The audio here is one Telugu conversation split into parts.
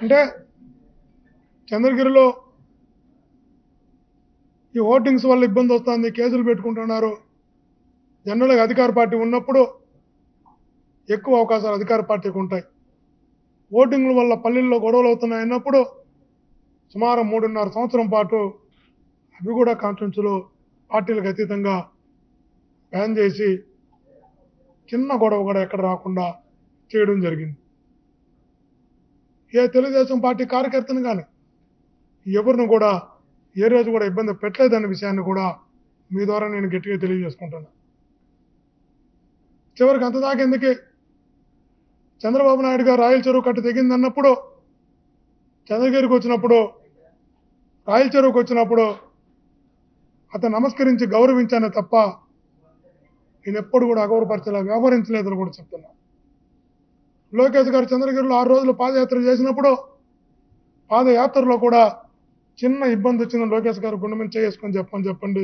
అంటే చంద్రగిరిలో ఈ ఓటింగ్స్ వల్ల ఇబ్బంది వస్తుంది, కేసులు పెట్టుకుంటున్నారు. జనరల్గా అధికార పార్టీ ఉన్నప్పుడు ఎక్కువ అవకాశాలు అధికార పార్టీకి ఉంటాయి. ఓటింగ్ల వల్ల పల్లెల్లో గొడవలు అవుతున్నాయి అన్నప్పుడు సుమారు 3.5 సంవత్సరం పాటు అవి కూడా కాన్స్టిట్యూన్సీలో పార్టీలకు అతీతంగా బ్యాన్ చేసి చిన్న గొడవ కూడా ఎక్కడ రాకుండా చేయడం జరిగింది. ఏ తెలుగుదేశం పార్టీ కార్యకర్తను కానీ ఎవరిని కూడా ఏ రోజు కూడా ఇబ్బంది పెట్టలేదనే విషయాన్ని కూడా మీ ద్వారా నేను గట్టిగా తెలియజేసుకుంటున్నా. చివరికి అంతదాకా ఎందుకే, చంద్రబాబు నాయుడు గారు రాయల చెరువు కట్టు తెగిందన్నప్పుడు చంద్రగిరికి వచ్చినప్పుడు, రాయల చెరువుకి వచ్చినప్పుడు అతను నమస్కరించి గౌరవించానే తప్ప నేను ఎప్పుడు కూడా అగౌరవపరిచేలా వ్యవహరించలేదని కూడా చెప్తున్నా. లోకేష్ గారు చంద్రగిరిలో 6 రోజులు పాదయాత్ర చేసినప్పుడు పాదయాత్రలో కూడా చిన్న ఇబ్బంది వచ్చిన లోకేష్ గారు గుండె మీద చేసుకొని చెప్పండి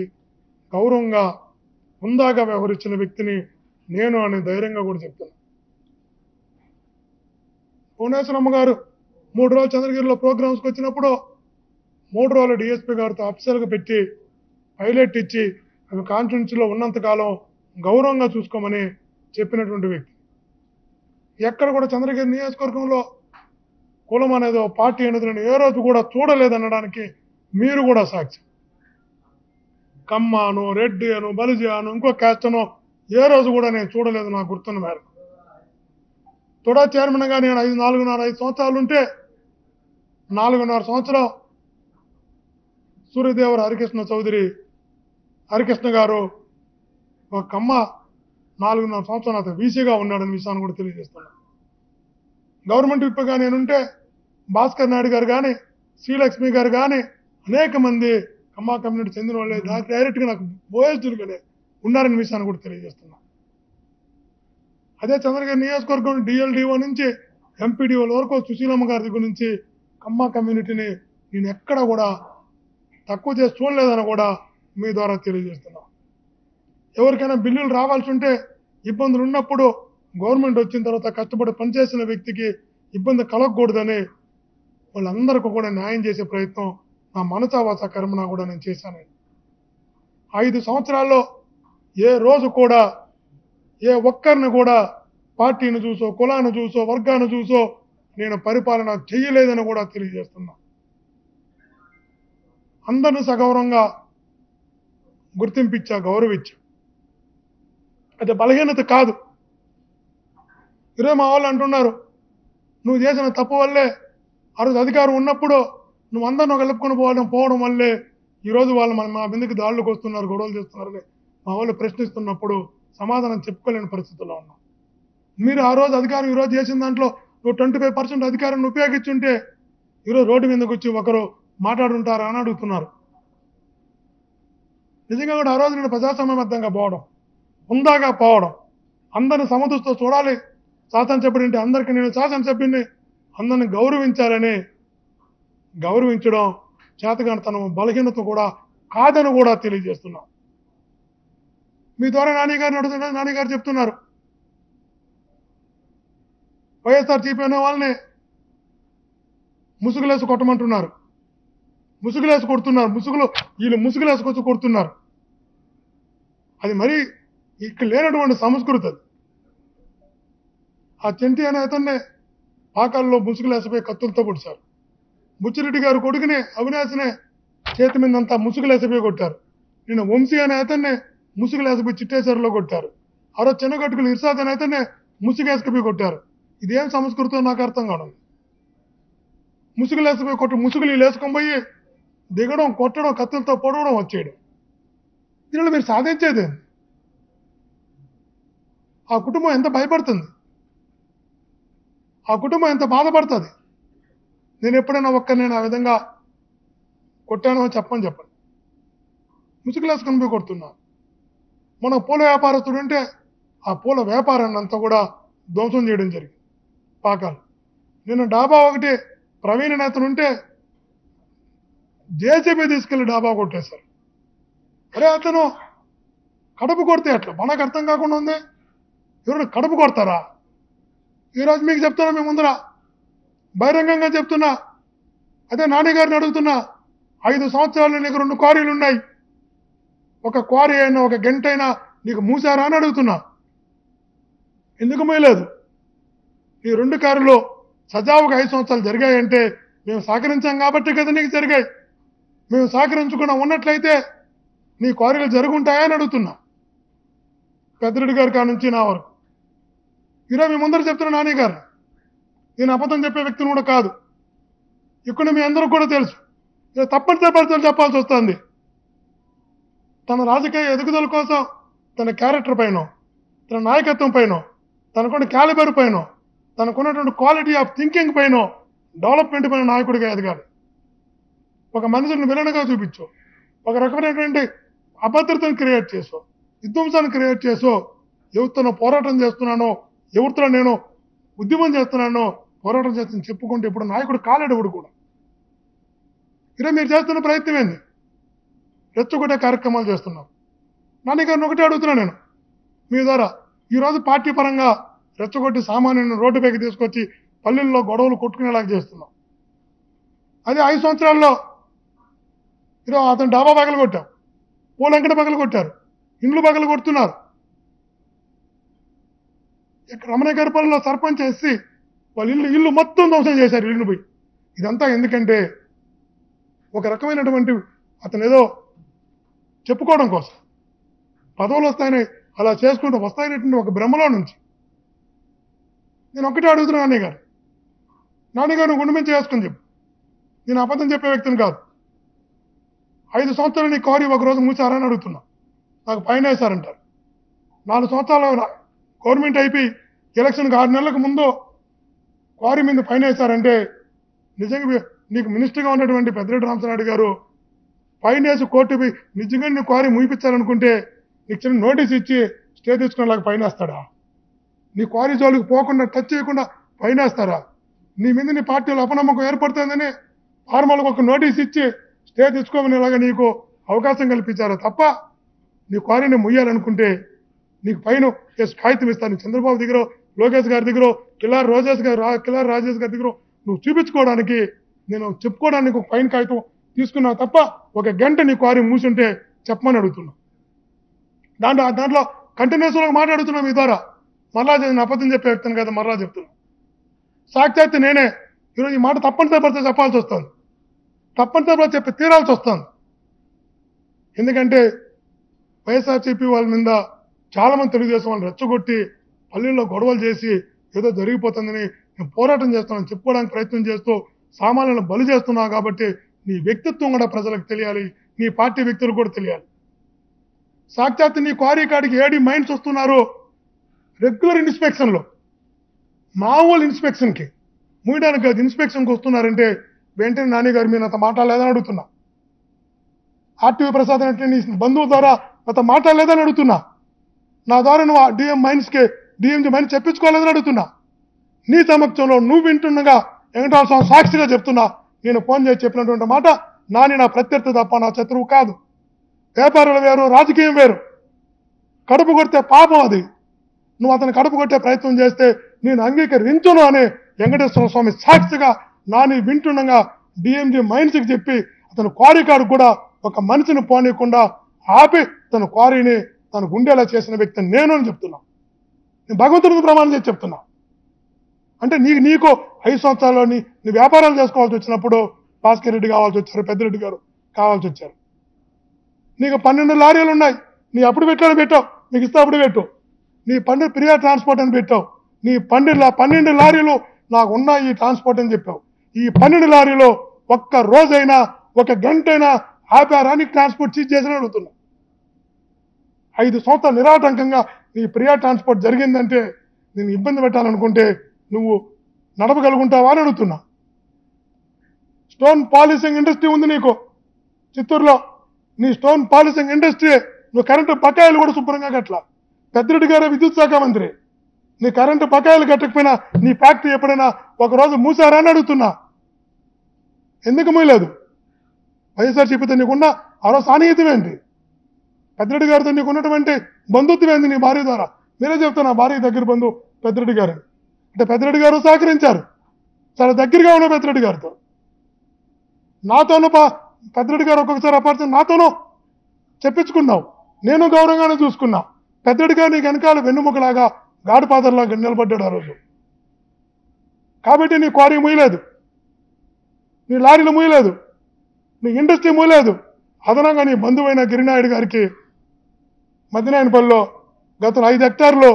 గౌరవంగా హుందాగా వ్యవహరించిన వ్యక్తిని నేను అని ధైర్యంగా కూడా చెప్తున్నా. భువనేశ్వరమ్మ గారు 3 రోజులు చంద్రగిరిలో ప్రోగ్రామ్స్కి వచ్చినప్పుడు 3 రోజులు డిఎస్పీ గారితో అఫీసర్గా పెట్టి పైలట్ ఇచ్చి అవి కాన్స్టిట్యూన్సీలో ఉన్నంతకాలం గౌరవంగా చూసుకోమని చెప్పినటువంటి వ్యక్తి. ఎక్కడ కూడా చంద్రగిరి నియోజకవర్గంలో కులం అనేది పార్టీ అనేది నేను ఏ రోజు కూడా చూడలేదనడానికి మీరు కూడా సాక్షి. కమ్మాను, రెడ్డి అను, బలిజీ అను, ఇంకో క్యాస్ట్ అనో ఏ రోజు కూడా నేను చూడలేదు నాకు గుర్తున్న మేరకు. తుడా చైర్మన్గా నేను 4.5 సంవత్సరాలు ఉంటే 4.5 సంవత్సరం సూర్యదేవర హరికృష్ణ గారు ఒక కమ్మ 4.5 సంవత్సరం అతను వీసీగా ఉన్నాడని విషయాన్ని కూడా తెలియజేస్తున్నాను. గవర్నమెంట్ విప్గా నేనుంటే భాస్కర్ నాయుడు గారు కానీ, శ్రీలక్ష్మి గారు కానీ అనేక మంది కమ్మా కమ్యూనిటీ చెందిన వాళ్ళే డైరెక్ట్గా నాకు బోయస్టులుగానే ఉన్నారని విషయాన్ని కూడా తెలియజేస్తున్నా. అదే చంద్రగిరి నియోజకవర్గం డిఎల్డిఓ నుంచి ఎంపీడీఓల వరకు సుశీలమ్మ గారి దగ్గర నుంచి కమ్మా కమ్యూనిటీని నేను ఎక్కడ కూడా తక్కువ చేసి చూడలేదని కూడా మీ ద్వారా తెలియజేస్తున్నా. ఎవరికైనా బిల్లులు రావాల్సి ఉంటే ఇబ్బందులు ఉన్నప్పుడు గవర్నమెంట్ వచ్చిన తర్వాత కష్టపడి పనిచేసిన వ్యక్తికి ఇబ్బంది కలగకూడదని వాళ్ళందరికీ కూడా న్యాయం చేసే ప్రయత్నం నా మనసావాస కర్మన కూడా నేను చేశాను. 5 సంవత్సరాల్లో ఏ రోజు కూడా ఏ ఒక్కరిని కూడా పార్టీని చూసో, కులాన్ని చూసో, వర్గాన్ని చూసో నేను పరిపాలన చేయలేదని కూడా తెలియజేస్తున్నా. అందరిని సగౌరవంగా గుర్తింపించా, గౌరవించా. అది బలహీనత కాదు. ఈరోజు మా వాళ్ళు అంటున్నారు, నువ్వు చేసిన తప్పు వల్లే ఆ రోజు అధికారం ఉన్నప్పుడు నువ్వు అందరిని కలుపుకొని పోవడం వల్లే ఈరోజు వాళ్ళు మా మీదకి దాడులకు వస్తున్నారు, గొడవలు చేస్తున్నారని మా వాళ్ళు ప్రశ్నిస్తున్నప్పుడు సమాధానం చెప్పుకోలేని పరిస్థితుల్లో ఉన్నాం. మీరు ఆ రోజు అధికారం ఈరోజు చేసిన దాంట్లో నువ్వు 25% అధికారాన్ని ఉపయోగించుంటే ఈరోజు రోడ్డు మీదకి వచ్చి ఒకరు మాట్లాడుంటారా అని అడుగుతున్నారు. నిజంగా కూడా ఆ రోజు నేను ప్రజాస్వామ్యబద్ధంగా పోవడం, హుందాగా పోవడం, అందరిని సమదృష్టితో చూడాలి. శాసనసభ్యుడింటే అందరికీ నేను శాసనసభ్యుడిని, అందరిని గౌరవించాలని గౌరవించడం చేతగానితనం, బలహీనత కూడా కాదని కూడా తెలియజేస్తున్నా. మీ ద్వారా నాని గారు చెప్తున్నారు, వైఎస్ఆర్సీపీ అనే వాళ్ళని ముసుగులేసి కొట్టమంటున్నారు. ముసుగులేసి కొడుతున్నారు, వీళ్ళు ముసుగులేసుకొచ్చి కొడుతున్నారు. అది మరి ఇక్కడ లేనటువంటి సంస్కృతి. అది ఆ చెంటి అనే అతన్ని పాకాల్లో ముసుగులేసిపోయి కత్తులతో పొడిచారు. బుచ్చిరెడ్డి గారు కొడుకుని అవినాశినే చేతి మీదంతా ముసుగులేసిపోయి కొట్టారు. నిన్న వంశీ అనే అతన్ని ముసుగులేసిపోయి చిట్టేశ్వరలో కొట్టారు. ఆ రోజు చిన్నగట్టుకులు ఇర్సాద్ అనే అతన్ని ముసుగేసుకుపోయి కొట్టారు. ఇదేం సంస్కృతం నాకు అర్థం కాదు. ముసుగులేసిపోయి ముసుగులు లేసుకొని పోయి దిగడం, కొట్టడం, కత్తులతో పొడవడం, వచ్చేయడం. దీనిలో మీరు సాధించేది ఆ కుటుంబం ఎంత భయపడుతుంది, ఆ కుటుంబం ఎంత బాధపడుతుంది. నేను ఎప్పుడైనా నేను ఆ విధంగా కొట్టానో చెప్పండి. ముసుగులేసుకొని పోయి కొడుతున్నా. మన పూల వ్యాపారస్తుడు ఉంటే ఆ పూల వ్యాపారాన్ని అంతా కూడా ధ్వంసం చేయడం జరిగింది పాకాలు. నేను డాబా ఒకటి ప్రవీణ నేతను ఉంటే జేసీబీ తీసుకెళ్లి డాబా కొట్టేశారు. అరే అతను కడుపు కొడితే అట్లా మనకు అర్థం కాకుండా ఉంది. ఎవరైనా కడుపు కొడతారా? ఈరోజు మీకు చెప్తున్నా, మీ ముందర బహిరంగంగా చెప్తున్నా. అదే నాని గారిని అడుగుతున్నా, 5 సంవత్సరాలు నీకు 2 క్వారీలు ఉన్నాయి, ఒక క్వారీ అయినా ఒక గంట అయినా నీకు మూసారా అని అడుగుతున్నా. ఎందుకు మూయలేదు? ఈ 2 క్వారీలు సజావుగా 5 సంవత్సరాలు జరిగాయంటే మేము సహకరించాం కాబట్టి కదా నీకు జరిగాయి. మేము సహకరించకుండా ఉన్నట్లయితే నీ క్వారీలు జరుగుంటాయని అడుగుతున్నా. పెద్దిరెడ్డి గారి కాడ నుంచి నా వరకు. ఈరోజు మీ ముందర చెప్తున్నా నాని గారు, నేను అబద్ధం చెప్పే వ్యక్తిని కూడా కాదు. ఇక్కడ మీ అందరూ కూడా తెలుసు, తప్పనిసరి పరిస్థితులు చెప్పాల్సి వస్తుంది. తన రాజకీయ ఎదుగుదల కోసం తన క్యారెక్టర్ పైన, తన నాయకత్వం పైన, తనకున్న క్యాలిబర్ పైన, తనకున్నటువంటి క్వాలిటీ ఆఫ్ థింకింగ్ పైన, డెవలప్మెంట్ పైన నాయకుడిగా ఎదగాలి. ఒక మనిషిని విలన్గా చూపించు, ఒక రకమైనటువంటి అభద్రతను క్రియేట్ చేసో, విధ్వంసాన్ని క్రియేట్ చేసో, ఎవరితో పోరాటం చేస్తున్నానో, ఎవరితో నేను ఉద్యమం చేస్తున్నానో, పోరాటం చేస్తున్న చెప్పుకుంటే ఇప్పుడు నాయకుడు కాలేడు. ఎవడు కూడా ఈరోజు మీరు చేస్తున్న ప్రయత్నం ఏంది? రెచ్చగొట్టే కార్యక్రమాలు చేస్తున్నాం. నాని గారిని ఒకటే అడుగుతున్నా నేను మీ ద్వారా, ఈరోజు పార్టీ పరంగా రెచ్చగొట్టి సామాన్యుని రోడ్డుపైకి తీసుకొచ్చి పల్లెల్లో గొడవలు కొట్టుకునేలాగా చేస్తున్నాం. అదే 5 సంవత్సరాల్లో ఈరోజు అతను డాబా పగలు కొట్టాం, పూలంకట పగలు కొట్టారు, ఇండ్లు పగలు కొడుతున్నారు. రమణ గారిపల్లిలో సర్పంచ్ వేసి వాళ్ళ ఇల్లు మొత్తం ధ్వంసం చేశారు, ఇల్లుని పోయి. ఇదంతా ఎందుకంటే ఒక రకమైనటువంటి అతను ఏదో చెప్పుకోవడం కోసం, పదవులు వస్తాయని అలా చేసుకుంటూ వస్తాయనేటువంటి ఒక భ్రమలో నుంచి. నేను ఒక్కటే అడుగుతున్నా నాని గారు, గుండె మీద చేసుకుని చెప్పు. నేను అబద్ధం చెప్పే వ్యక్తిని కాదు. 5 సంవత్సరాలు నీ క్వారీ ఒకరోజు మూసారని అడుగుతున్నా. నాకు పైన వేశారంటారు. 4 సంవత్సరాలు గవర్నమెంట్ అయిపోయి ఎలక్షన్కి 6 నెలలకు ముందు క్వారీ మీద పైన వేశారంటే నిజంగా నీకు మినిస్టర్గా ఉన్నటువంటి పెద్దిరెడ్డి రామచంద్రారెడ్డి గారు పైన వేసి కోర్టుపై నిజంగా నీ క్వారీ ముగిపించాలనుకుంటే నీకు చిన్న నోటీస్ ఇచ్చి స్టే తీసుకునేలాగా పైన వేస్తాడా? నీ క్వారీ జోలికి పోకుండా టచ్ చేయకుండా పైన వేస్తారా? నీ మీద నీ పార్టీలో అపనమ్మకం ఏర్పడుతుందని ఫార్మల్గా ఒక నోటీస్ ఇచ్చి స్టే తెచ్చుకోమనేలాగా నీకు అవకాశం కల్పించారా తప్ప నీ క్వారీని ముయ్యాలనుకుంటే నీకు పైన కాగితం ఇస్తాను. చంద్రబాబు దగ్గర, లోకేష్ గారి దగ్గర, కిలార్ రాజేష్ గారి దగ్గర నువ్వు చూపించుకోవడానికి, నేను చెప్పుకోవడానికి ఒక పైన కాగితం తీసుకున్నావు తప్ప ఒక గంట నీ క్వారీ మూసుంటే చెప్పమని అడుగుతున్నా. దాంట్లో కంటిన్యూస్గా మాట్లాడుతున్నా మీ ద్వారా. మరలా నేను అబద్ధం చెప్పే వ్యక్తిని కదా, మరలా చెప్తున్నా. సాక్షాత్ నేనే ఈరోజు ఈ మాట తప్పనిసరి పరిస్థితి చెప్పాల్సి వస్తుంది, తప్పనిసరి చెప్పి తీరాల్సి వస్తుంది. ఎందుకంటే వైఎస్ఆర్సీపీ వాళ్ళ మీద చాలా మంది తెలుగుదేశం వాళ్ళు రెచ్చగొట్టి పల్లెల్లో గొడవలు చేసి ఏదో జరిగిపోతుందని నేను పోరాటం చేస్తున్నాను చెప్పుకోవడానికి ప్రయత్నం చేస్తూ సామాన్యులను బలి చేస్తున్నావు. కాబట్టి నీ వ్యక్తిత్వం కూడా ప్రజలకు తెలియాలి, నీ పార్టీ వ్యక్తులు కూడా తెలియాలి. సాక్షాత్ నీ క్వారీ కాడికి ఏడీ మైండ్స్ వస్తున్నారు రెగ్యులర్ ఇన్స్పెక్షన్లో, మామూలు ఇన్స్పెక్షన్కి మూయడానికి కాదు, ఇన్స్పెక్షన్కి వస్తున్నారంటే వెంటనే నాని గారి మీద నాతో మాట్లాడలేదని అడుగుతున్నా. ఆర్టీవీ ప్రసాద్ అంటే నీ బంధువు ద్వారా నాతో మాట్లాడలేదని అడుగుతున్నా. నా ద్వారా నువ్వు డిఎంజీ మైండ్స్ చెప్పించుకోలేదని అడుగుతున్నా. నీ సమక్షంలో నువ్వు వింటుండగా వెంకటరామ స్వామి సాక్షిగా చెప్తున్నా, నేను ఫోన్ చేసి చెప్పినటువంటి మాట, నాని నా ప్రత్యర్థి తప్ప నా శత్రువు కాదు. వ్యాపారులు వేరు, రాజకీయం వేరు. కడుపు కొడితే పాపం అది. నువ్వు అతను కడుపు కొట్టే ప్రయత్నం చేస్తే నేను అంగీకరించును అని వెంకటేశ్వర స్వామి సాక్షిగా నాని వింటుండగా డిఎంజీ మైండ్స్కి చెప్పి అతను క్వారీ కాడు కూడా ఒక మనిషిని పోనీయకుండా ఆపి తన క్వారీని తన గుండెలా చేసిన వ్యక్తి నేను అని చెప్తున్నా. నేను భగవంతుడికి ప్రమాణం చేసి చెప్తున్నా. అంటే నీకు 5 సంవత్సరాల్లో నీ వ్యాపారాలు చేసుకోవాల్సి వచ్చినప్పుడు భాస్కర్ రెడ్డి కావాల్సి వచ్చారు, పెద్దిరెడ్డి గారు కావాల్సి వచ్చారు. నీకు 12 లారీలు ఉన్నాయి, నీ అప్పుడు పెట్టావు, నీకు ఇస్తా అప్పుడు పెట్టు. నీ ప్రియా ట్రాన్స్పోర్ట్ అని పెట్టావు. నీ 12 లారీలు నాకు ఉన్నాయి ఈ ట్రాన్స్పోర్ట్ అని చెప్పావు. ఈ 12 లారీలో ఒక్క రోజైనా ఒక గంటైనా ఆపారా నీకు ట్రాన్స్పోర్ట్ చీజ్ చేసిన అడుగుతున్నా. 5 సంవత్సరాలు నిరాటంకంగా నీ ప్రియా ట్రాన్స్పోర్ట్ జరిగిందంటే నేను ఇబ్బంది పెట్టాలనుకుంటే నువ్వు నడపగలుగుంటావా అని అడుగుతున్నా. స్టోన్ పాలిషింగ్ ఇండస్ట్రీ ఉంది నీకు చిత్తూరులో. నీ స్టోన్ పాలిషింగ్ ఇండస్ట్రీ నువ్వు కరెంటు బకాయిలు కూడా శుభ్రంగా కట్టలా. పెద్దిరెడ్డి గారే విద్యుత్ శాఖ మంత్రి, నీ కరెంటు బకాయిలు కట్టకపోయినా నీ ఫ్యాక్టరీ ఎప్పుడైనా ఒకరోజు మూసారా అని అడుగుతున్నా. ఎందుకు మూయలేదు? వైఎస్ఆర్సీపీతో నీకున్న ఆరో సాన్నిహితం ఏంటి? పెద్దిరెడ్డి గారితో నీకు ఉన్నటువంటి బంధుత్వం ఏంది నీ భార్య ద్వారా? మీరే చెప్తున్నా భార్య దగ్గర బంధువు పెద్దిరెడ్డి గారు అంటే పెద్దిరెడ్డి గారు చాలా దగ్గరగా ఉన్న పెద్దిరెడ్డి గారితో. నాతోనూ పెద్దిరెడ్డి గారు ఒక్కొక్కసారి అపార్థం నాతోనూ చెప్పించుకున్నావు. నేను గౌరవంగానే చూసుకున్నా. పెద్దిరెడ్డి గారు నీకు వెనకాల వెన్నుముకలాగా గాడి పాత్రలాగా నిలబడ్డాడు ఆ రోజు. కాబట్టి నీ క్వారీ మూయలేదు, నీ లారీలు మూయలేదు, నీ ఇండస్ట్రీ మూయలేదు. అదనంగా నీ బంధువైన గిరినాయుడు గారికి మద్దినాయనపల్లిలో గత 5 హెక్టార్లు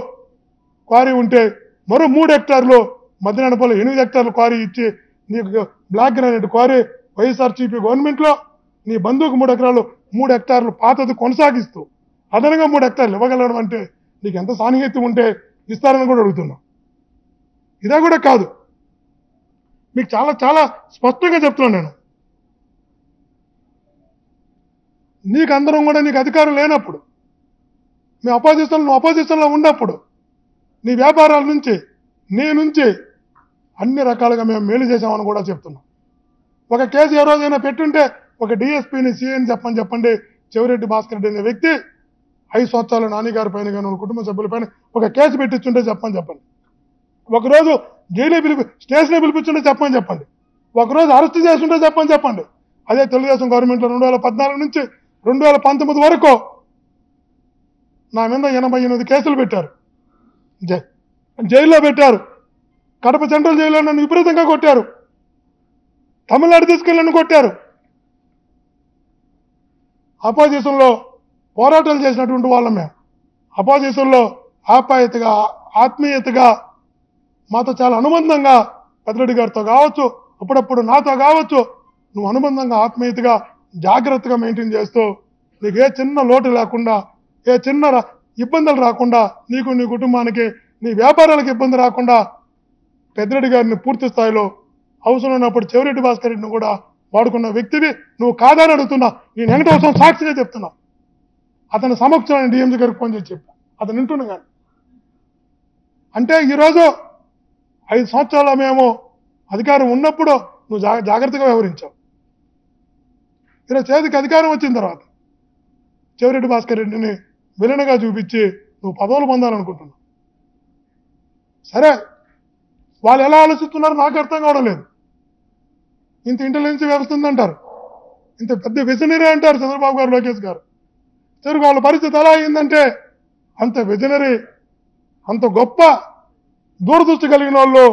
క్వారీ ఉంటే మరో 3 హెక్టార్లు మద్దినాయనపల్లి 8 హెక్టార్లు క్వారీ ఇచ్చి నీకు బ్లాక్ గ్రానైట్ క్వారీ వైఎస్ఆర్సీపీ గవర్నమెంట్లో నీ బంధువుకు 3 ఎకరాలు 3 హెక్టార్లు పాతది కొనసాగిస్తూ అదనంగా 3 హెక్టార్లు ఇవ్వగలడం అంటే నీకు ఎంత సాన్నిహిత్యం ఉంటే ఇస్తారని కూడా అడుగుతున్నా. ఇదే కూడా కాదు, మీకు చాలా చాలా స్పష్టంగా చెప్తున్నాను నేను. నీకు అందరం కూడా నీకు అధికారం లేనప్పుడు, మీ నువ్వు అపోజిషన్లో ఉన్నప్పుడు నీ వ్యాపారాల నుంచి నీ నుంచి అన్ని రకాలుగా మేము మేలు చేశామని కూడా చెప్తున్నాం. ఒక కేసు ఏ రోజైనా పెట్టుంటే ఒక డిఎస్పీని సీఎని చెప్పండి. చెవిరెడ్డి భాస్కర్ రెడ్డి అనే వ్యక్తి 5 సంవత్సరాలు నాన్నగారి పైన కానీ కుటుంబ సభ్యుల పైన ఒక కేసు పెట్టించుంటే చెప్పండి. ఒకరోజు స్టేషన్లో పిలిపించుంటే చెప్పండి. ఒకరోజు అరెస్ట్ చేస్తుంటే చెప్పండి. అదే తెలుగుదేశం గవర్నమెంట్లో 2014 నుంచి 2019 వరకు నా మీద 88 కేసులు పెట్టారు, జైల్లో పెట్టారు. కడప సెంట్రల్ జైల్లో నన్ను విపరీతంగా కొట్టారు. తమిళనాడు తీసుకెళ్ళి నన్ను కొట్టారు. అపోజిషన్లో పోరాటాలు చేసినటువంటి వాళ్ళం మేము. అపోజిషన్లో ఆప్యాయతగా ఆత్మీయతగా మాతో చాలా అనుబంధంగా పెద్దిరెడ్డి గారితో కావచ్చు, అప్పుడప్పుడు నాతో కావచ్చు, నువ్వు అనుబంధంగా ఆత్మీయతగా జాగ్రత్తగా మెయింటైన్ చేస్తూ నీకు ఏ చిన్న లోటు లేకుండా, ఏ చిన్న ఇబ్బందులు రాకుండా, నీకు నీ కుటుంబానికి నీ వ్యాపారాలకు ఇబ్బంది రాకుండా పెద్దిరెడ్డి గారిని పూర్తి స్థాయిలో అవసరం ఉన్నప్పుడు చెవిరెడ్డి భాస్కర్ రెడ్డిని కూడా వాడుకున్న వ్యక్తివి నువ్వు కాదని అడుగుతున్నా. నేను వెంకటేశ్వరం సాక్షిగా చెప్తున్నా. అతని సమక్షంలో డిఎంసీ గారికి ఫోన్ చేసి చెప్పా, అతను వింటున్నా. కానీ అంటే ఈరోజు 5 సంవత్సరాల మేము అధికారం ఉన్నప్పుడు నువ్వు జాగ్రత్తగా వ్యవహరించావు. ఈరోజు చేతికి అధికారం వచ్చిన తర్వాత చెవిరెడ్డి భాస్కర్ రెడ్డిని విలన్గా చూపించి నువ్వు పదవులు పొందాలనుకుంటున్నావు. సరే, వాళ్ళు ఎలా ఆలోచిస్తున్నారో నాకు అర్థం కావడం లేదు. ఇంత ఇంటెలిజెన్స్ వ్యవస్థ ఉందంటారు, ఇంత పెద్ద విజనరీ అంటారు చంద్రబాబు గారు, లోకేష్ గారు. సరే, వాళ్ళ పరిస్థితి ఎలా అయిందంటే అంత విజనరీ, అంత గొప్ప దూరదృష్టి కలిగిన వాళ్ళు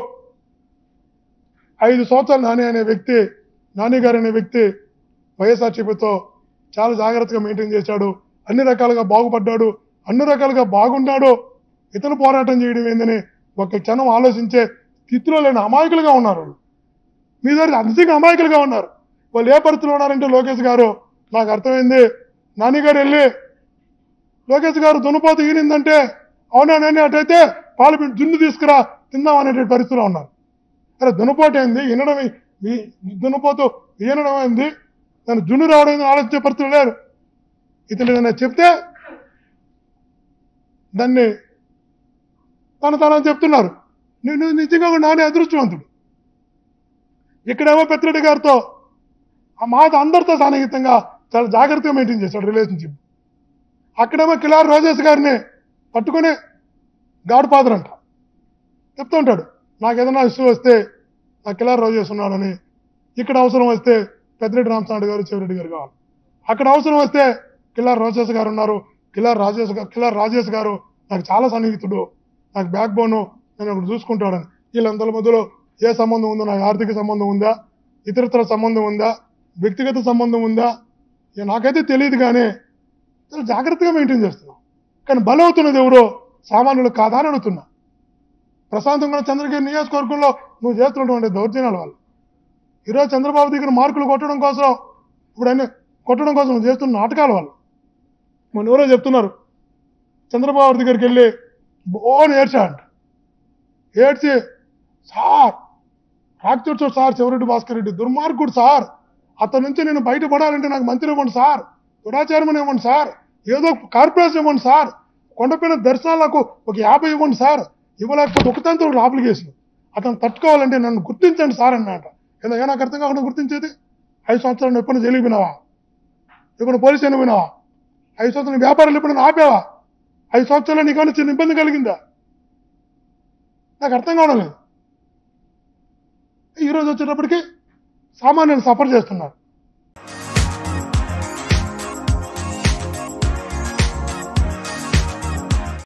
5 సంవత్సరాలు నాని గారు అనే వ్యక్తి వైఎస్ఆర్సీపీతో చాలా జాగ్రత్తగా మెయింటైన్ చేశాడు. అన్ని రకాలుగా బాగుపడ్డాడు, అన్ని రకాలుగా బాగున్నాడు. ఇతను పోరాటం చేయడం ఏందని ఒక క్షణం ఆలోచించే స్థితిలో లేని అమాయకులుగా ఉన్నారు. మీ దగ్గర అతిగా అమాయకులుగా ఉన్నారు. వాళ్ళు ఏ పరిస్థితిలో ఉన్నారంటే లోకేష్ గారు, నాకు అర్థమైంది, నాన్నగారు వెళ్ళి లోకేష్ గారు దున్నపోతు ఈనిందంటే అవునా నాని అటైతే పాలు జున్ను తీసుకురా తిందాం అనేటువంటి పరిస్థితిలో ఉన్నారు. అరే, దున్నపోటు ఏంది, దున్నపోతు ఈనడం ఏంది, దాన్ని జున్ను రావడం ఆలోచించే పరిస్థితులు లేరు. ఇతను ఏదైనా చెప్తే దాన్ని తనని చెప్తున్నారు. నేను నిజంగా నాని అదృష్టవంతుడు. ఇక్కడేమో పెద్దిరెడ్డి గారితో ఆ మాట అందరితో సాన్నిహితంగా చాలా జాగ్రత్తగా మెయింటైన్ చేశాడు రిలేషన్షిప్. అక్కడేమో కిలార్ రోజేష్ గారిని పట్టుకుని గాడ్ ఫాదర్ అంట చెప్తూ ఉంటాడు. నాకు ఏదైనా ఇష్యూ వస్తే నాకు కిలార్ రోజేష్ ఉన్నాడని. ఇక్కడ అవసరం వస్తే పెద్దిరెడ్డి రామచంద్ర గారు, చెవిరెడ్డి గారు కావాలి. అక్కడ అవసరం వస్తే కిలార్ రోజేష్ గారు ఉన్నారు. కిలార్ రాజేష్ గారు నాకు చాలా సన్నిహితుడు, నాకు బ్యాక్ బోను, నేను ఒకటి చూసుకుంటాడని. వీళ్ళందరి మధ్యలో ఏ సంబంధం ఉందో, నాకు ఆర్థిక సంబంధం ఉందా, ఇతరత్ర సంబంధం ఉందా, వ్యక్తిగత సంబంధం ఉందా, నాకైతే తెలియదు. కానీ చాలా జాగ్రత్తగా మెయింటైన్ చేస్తున్నాం. కానీ బలవుతున్నది ఎవరో సామాన్యులు కాదా అని అడుగుతున్నా. ప్రశాంతంగా చంద్రగిరి నియోజకవర్గంలో నువ్వు చేస్తున్నటువంటి దౌర్జన్యాల వల్ల ఈరోజు చంద్రబాబు దగ్గర మార్కులు కొట్టడం కోసం, ఇప్పుడు అన్ని కొట్టడం కోసం నువ్వు చేస్తున్న నాటకాల వల్ల. మన ఎవరో చెప్తున్నారు, చంద్రబాబు దగ్గరికి వెళ్ళి బోని ఏడ్చాడంట. ఏడ్చి, సార్ రాక్షసుడు సార్, చెవిరెడ్డి భాస్కర్ రెడ్డి దుర్మార్గుడు సార్, అతని నుంచి నేను బయటపడాలంటే నాకు మంత్రి ఇవ్వండి సార్, దురాచారం ఇవ్వండి సార్, ఏదో కార్పొరేషన్ ఇవ్వండి సార్, కొండపైన దర్శనాలకు ఒక 50 ఇవ్వండి సార్, ఇవ్వలేకపోతే ఒకతంతో అప్లికేషన్, అతను తట్టుకోవాలంటే నన్ను గుర్తించండి సార్ అన్నమాట. ఏదో నాకు అర్థం కాకుండా గుర్తించేది? 5 సంవత్సరాలు ఎప్పుడు జైలుకి వినావా, ఎప్పుడు పోలీసు అయినా వినావా? 5 సంవత్సరాలు వ్యాపారాలు ఎప్పుడైనా ఆపేవా? 5 సంవత్సరాలు నీకన్నా చిన్న ఇబ్బంది కలిగిందా? నాకు అర్థం కావడం లేదు. ఈ రోజు వచ్చేటప్పటికి సామాన్యులు సఫర్ చేస్తున్నారు.